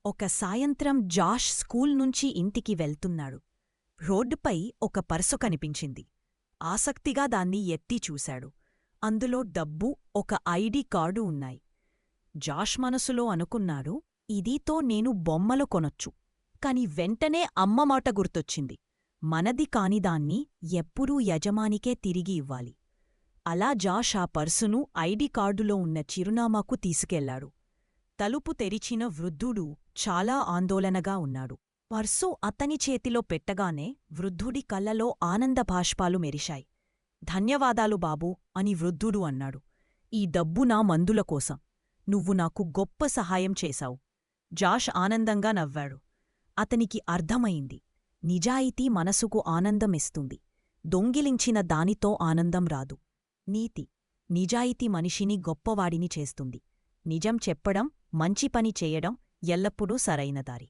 ఒక సాయంత్రం Josh school నుంచి ఇంటికి వెళ్తున్నాడు. రోడ్డుపై ఒక పర్సు కనిపించింది. ఆసక్తిగా దాన్ని ఎత్తి చూశాడు. అందులో డబ్బు, ఒక ఐడి కార్డు ఉన్నాయి. జాష్ మనసులో అనుకున్నాడు, ఇదితో నేను బొమ్మలు కొనొచ్చు. కాని వెంటనే అమ్మ మాట గుర్తొచ్చింది. మనది కానిదాన్ని ఎప్పుడూ యజమానికే తిరిగి ఇవ్వాలి. అలా జాష్ ఆ పర్సును ఐడి కార్డులో ఉన్న చిరునామాకు తీసుకెళ్లాడు. తలుపు తెరిచిన వృద్ధుడు చాలా ఆందోళనగా ఉన్నాడు. పర్సు అతని చేతిలో పెట్టగానే వృద్ధుడి కళ్ళలో ఆనందభాష్పాలు మెరిశాయి. ధన్యవాదాలు బాబూ అని వృద్ధుడు అన్నాడు. ఈ డబ్బు నా మందుల కోసం. నువ్వు నాకు గొప్ప సహాయం చేశావు. జాష్ ఆనందంగా నవ్వాడు. అతనికి అర్థమైంది, నిజాయితీ మనసుకు ఆనందమిస్తుంది. దొంగిలించిన దానితో ఆనందం రాదు. నీతి: నిజాయితీ మనిషిని గొప్పవాడిని చేస్తుంది. నిజం చెప్పడం, మంచి పని చేయడం ఎల్లప్పుడూ సరైన దారి.